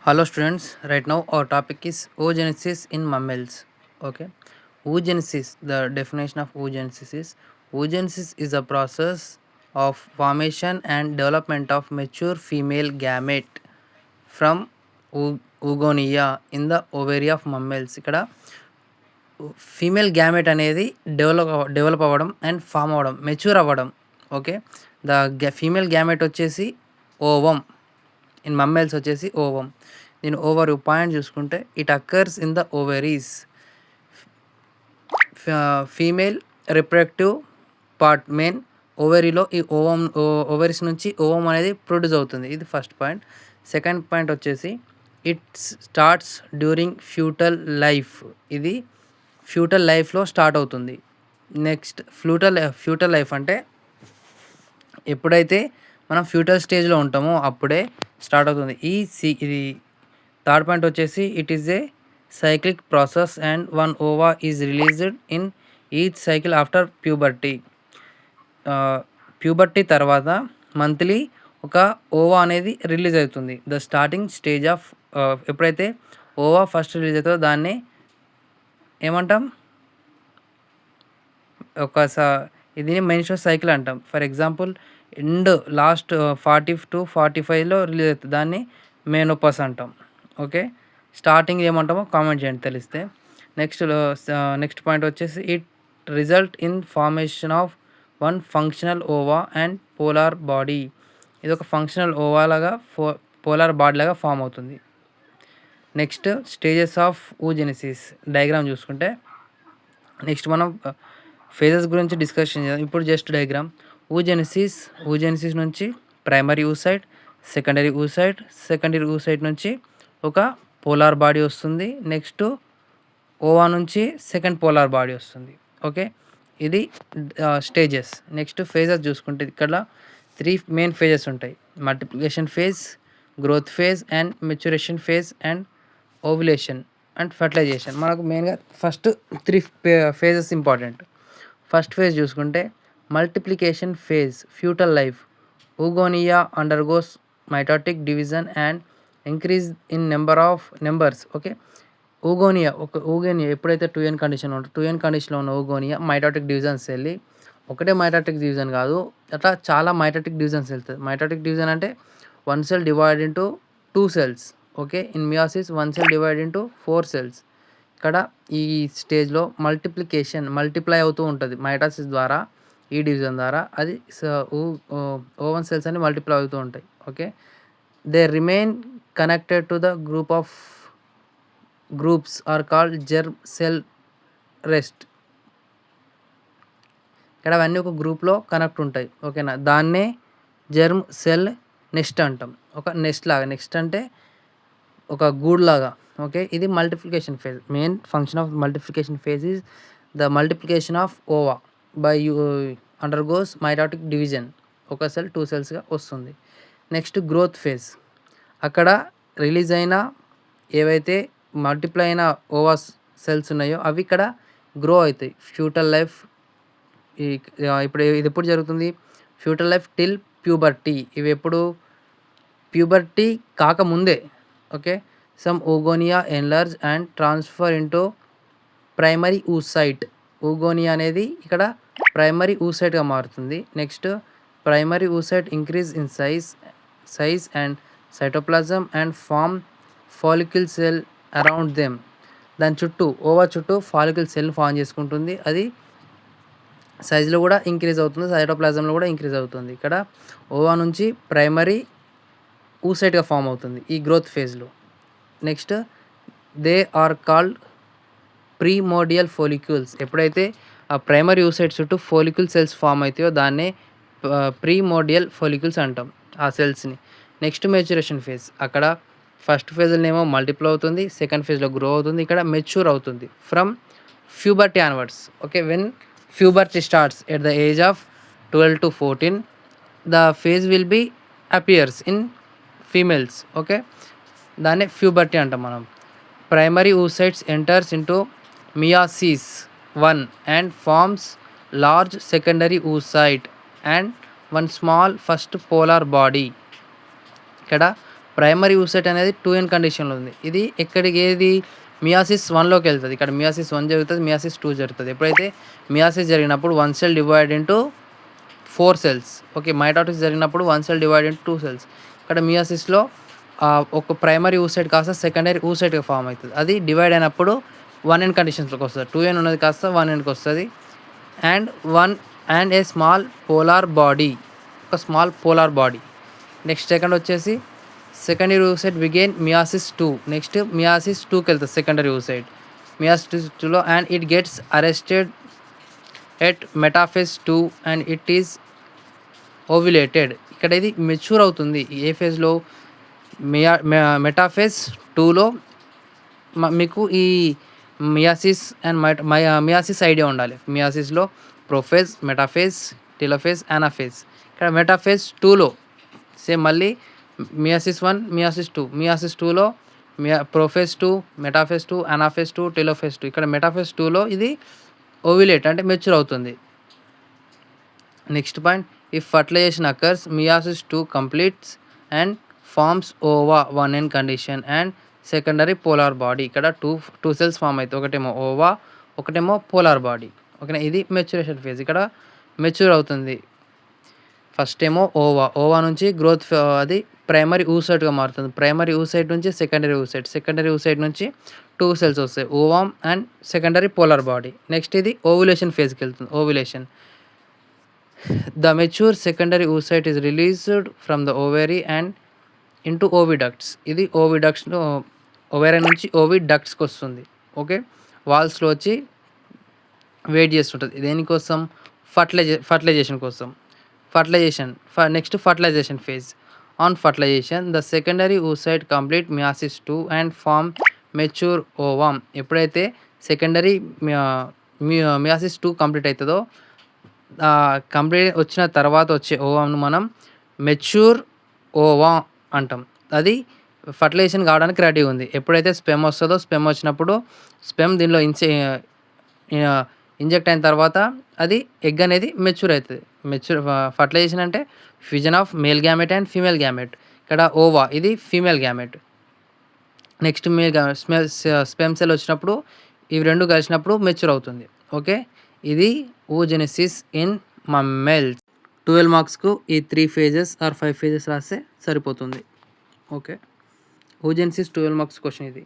Hello students, right now our topic is oogenesis in mammals. Okay, oogenesis, the definition of oogenesis is a process of formation and development of mature female gamete from oogonia in the ovary of mammals. ఇక్కడ female gamete అనేది develop అవ్వడం and form అవ్వడం, mature అవ్వడం. Okay, female gamete వచ్చేసి ovum, in mammals వచ్చేసి ovum. దీని over point చూసుకుంటే it occurs in the ovaries. Female reproductive part main ఓవరీలో ఈ ఓవరీస్ నుంచి ఓవం అనేది ప్రొడ్యూస్ అవుతుంది. ఇది ఫస్ట్ పాయింట్. సెకండ్ పాయింట్ వచ్చేసి ఇట్ స్టార్ట్స్ డ్యూరింగ్ ఫ్యూటల్ ఇది ఫ్యూటల్ లైఫ్లో స్టార్ట్ అవుతుంది. నెక్స్ట్ ఫ్యూటల్ లైఫ్ అంటే ఎప్పుడైతే మనం ఫ్యూటల్ స్టేజ్లో ఉంటామో అప్పుడే స్టార్ట్ అవుతుంది. ఇది థర్డ్ పాయింట్ వచ్చేసి it is a cyclic process and one ova is released in each cycle after puberty తర్వాత మంత్లీ ఒక ఓవా అనేది రిలీజ్ అవుతుంది. ద స్టార్టింగ్ స్టేజ్ ఆఫ్ ఎప్పుడైతే ఓవా ఫస్ట్ రిలీజ్ అవుతుందో దాన్ని ఏమంటాం, ఇది మెన్స్ట్రువల్ సైకిల్ అంటాం. ఫర్ ఎగ్జాంపుల్ లాస్ట్ 40 to 45లో రిలీజ్ అవుతుంది, దాన్ని మెనోపాస్ అంటాం. ఓకే, స్టార్టింగ్ ఏమంటామో కామెంట్ చేయండి తెలిస్తే. నెక్స్ట్ పాయింట్ వచ్చేసి it result in formation of one functional ova and polar body. ఇది ఒక ఫంక్షనల్ ఓవా లాగా పోలార్ బాడీ లాగా ఫామ్ అవుతుంది. Next stages of oogenesis diagram చూసుకుంటే నెక్స్ట్ మనం ఫేజెస్ గురించి డిస్కషన్ చేద్దాం. ఇప్పుడు జస్ట్ డయాగ్రామ్. oogenesis నుంచి ప్రైమరీ oocyte, సెకండరీ oocyte నుంచి ఒక పోలార్ బాడీ వస్తుంది. నెక్స్ట్ ఓవా నుంచి సెకండ్ పోలార్ బాడీ వస్తుంది. ఓకే, ఇది స్టేజెస్. నెక్స్ట్ ఫేజెస్ చూసుకుంటే ఇక్కడ 3 మెయిన్ ఫేజెస్ ఉంటాయి: multiplication phase, growth phase and maturation phase and ovulation and fertilisation. మనకు మెయిన్గా first 3 phases important. First phase చూసుకుంటే multiplication phase, foetal life. oogonia undergoes mitotic division and increase in numbers. Okay, oogonia ఎప్పుడైతే 2n condition ఉంటుందో 2n కండిషన్లో ఉన్న oogonia mitotic divisions వెళ్ళి, ఒకటే mitotic division కాదు, అట్లా చాలా మైటోటిక్ డివిజన్స్ వెళ్తుంది. మైటోటిక్ డివిజన్ అంటే 1 cell divide into 2 cells. Okay, in meiosis 1 cell divide into 4 cells. ఇక్కడ ఈ స్టేజ్లో మల్టిప్లై అవుతూ ఉంటుంది మైటాసిస్ ద్వారా, ఈ డివిజన్ ద్వారా. అది ఓవన్ సెల్స్ అని మల్టిప్లై అవుతూ ఉంటాయి. Okay, they remain connected to the groups are called germ cell rest. ఇక్కడ అవన్నీ ఒక గ్రూప్లో కనెక్ట్ ఉంటాయి. ఓకేనా, దాన్నే జెర్మ్ సెల్ నెస్ట్ అంటాం. ఒక నెస్ట్ లాగా, నెక్స్ట్ అంటే ఒక గూడ్ లాగా. ఓకే, ఇది multiplication phase. Main function of multiplication phase is the multiplication of ova by undergoes mitotic division. ఒక సెల్ 2 cells వస్తుంది. Next growth phase. అక్కడ రిలీజ్ అయిన ఏవైతే మల్టిప్లై అయిన ఓవా సెల్స్ ఉన్నాయో అవి ఇక్కడ గ్రో అవుతాయి. ఫ్యూటల్ లైఫ్ ఇప్పుడు ఇది ఎప్పుడు జరుగుతుంది? Foetal life till puberty. ఇవి ఎప్పుడు? ప్యూబర్టీ కాకముందే. Okay, some oogonia enlarge and transfer into primary oocyte. oogonia అనేది ఇక్కడ ప్రైమరీ oocyteగా మారుతుంది. Next primary oocyte increase in size and cytoplasm and form follicle cell around them. దాని చుట్టూ ఓవా చుట్టూ ఫాలిక్యుల్ సెల్ ఫామ్ చేసుకుంటుంది. అది సైజులో కూడా ఇంక్రీజ్ అవుతుంది, సైటోప్లాజంలో కూడా ఇంక్రీజ్ అవుతుంది. ఇక్కడ ఓవా నుంచి ప్రైమరీ oocyteగా ఫామ్ అవుతుంది ఈ గ్రోత్ ఫేజ్లో. Next they are called primordial follicles. ఎప్పుడైతే ఆ ప్రైమరీ oocyte చుట్టూ ఫోలిక్యూల్ సెల్స్ ఫామ్ అవుతాయో దాన్నే ప్రీమోడియల్ ఫోలిక్యూల్స్ అంటాం ఆ సెల్స్ని. Next maturation phase. అక్కడ ఫస్ట్ ఫేజ్లోనేమో మల్టిప్లై అవుతుంది, సెకండ్ ఫేజ్లో గ్రో అవుతుంది, ఇక్కడ మెచ్యూర్ అవుతుంది from puberty onwards. Okay, when puberty starts at the age of 12 to 14 the phase will be appears in females. Okay, దాన్ని ప్యూబర్టీ అంటాం మనం. Primary oocytes enters into meiosis 1 and forms large secondary oocyte and 1 small first polar body. ఇక్కడ primary oocyte అనేది 2n కండిషన్లో ఉంది. ఇది ఎక్కడికి ఏది మియాసిస్ 1లోకి వెళ్తుంది. ఇక్కడ మియాసిస్ 1 జరుగుతుంది, మియాసిస్ 2 జరుగుతుంది. ఎప్పుడైతే మియాసిస్ జరిగినప్పుడు 1 cell divide into 4 cells. Okay, mitosis జరిగినప్పుడు 1 సెల్ డివైడ్ ఇంటూ 2 సెల్స్. ఇక్కడ మియాసిస్లో ఒక ప్రైమరీ ఊసైట్ కాస్త సెకండరీ ఊసైట్గా ఫామ్ అవుతుంది. అది డివైడ్ అయినప్పుడు 1n కండిషన్స్లోకి వస్తుంది. 2n ఉన్నది కాస్త 1nకి వస్తుంది. And a small polar body, ఒక small polar body. Next second వచ్చేసి secondary oocyte begin meiosis 2. Next meiosis 2కి వెళ్తుంది సెకండరీ ఊసైట్. మియాసిస్ 2లో and it gets arrested at metaphase 2 and it is ovulated. ఇక్కడ ఇది మెచ్యూర్ అవుతుంది. ఏ ఫేజ్లో? మెటాఫేజ్ 2లో. మీకు ఈ మియాసిస్ అండ్ మియాసిస్ ఐడియా ఉండాలి. మియాసిస్లో ప్రోఫేజ్, మెటాఫేజ్, టెలోఫేజ్, అనాఫేజ్. ఇక్కడ మెటాఫేజ్ 2లో సేమ్ మళ్ళీ మియాసిస్ 1, మియాసిస్ 2. మియాసిస్ 2లో ప్రోఫేజ్ 2, మెటాఫేజ్ 2, అనాఫేజ్ 2, టెలోఫేజ్ 2. ఇక్కడ మెటాఫేజ్ 2లో ఇది ఓవ్యులేట్ అంటే మెచ్యూర్ అవుతుంది. Next point, if fertilisation occurs meiosis 2 completes and forms ova 1n condition and secondary polar body. ఇక్కడ టూ సెల్స్ ఫామ్ అవుతాయి. ఒకటేమో ఓవా, ఒకటేమో పోలార్ బాడీ. ఓకేనా, ఇది మెచ్యూరేషన్ ఫేజ్. ఇక్కడ మెచ్యూర్ అవుతుంది. ఫస్ట్ ఏమో ఓవా నుంచి గ్రోత్ అది ప్రైమరీ ఊసైట్గా మారుతుంది. ప్రైమరీ ఊసైట్ నుంచి సెకండరీ ఊసైట్, సెకండరీ ఊసైట్ నుంచి 2 సెల్స్ వస్తాయి, ovum and secondary polar body. Next ఇది ఓవ్యులేషన్ ఫేజ్కి వెళ్తుంది. Ovulation, the mature secondary oocyte is released from the ovary and into oviducts. ఇది ఓవిడక్ట్స్లో ఓవేరీ నుంచి ఓవిడక్ట్స్కి వస్తుంది. ఓకే, వాల్స్లో వచ్చి వెయిట్ చేస్తుంటుంది. దేనికోసం? ఫర్టిలైజేషన్ కోసం. Next fertilisation phase. On fertilisation the secondary oocyte complete meiosis 2 and form mature ovum. ఎప్పుడైతే సెకండరీ మియాసిస్ 2 కంప్లీట్ అవుతుందో కంప్లీట్ వచ్చిన తర్వాత వచ్చే ఓవామ్ను మనం మెచ్యూర్ ఓవా అంటాం. అది ఫర్టిలైజేషన్ కావడానికి రెడీ ఉంది. ఎప్పుడైతే స్పెమ్ వస్తుందో, స్పెమ్ వచ్చినప్పుడు స్పెమ్ దీనిలో ఇంజెక్ట్ అయిన తర్వాత అది ఎగ్ అనేది మెచ్యూర్ అవుతుంది. ఫర్టిలైజేషన్ అంటే fusion of male gamete and female gamete. ఇక్కడ ఓవా ఇది female gamete. Next sperm cell వచ్చినప్పుడు ఇవి రెండు కలిసినప్పుడు మెచ్యూర్ అవుతుంది. ఓకే, ఇది ఓజెనసిస్ ఇన్ మమ్మల్స్. 12 మార్క్స్కు ఈ 3 ఫేజెస్ ఆర్ 5 ఫేజెస్ రాస్తే సరిపోతుంది. ఓకే, ఓజెనసిస్ 12 మార్క్స్ క్వశ్చన్ ఇది.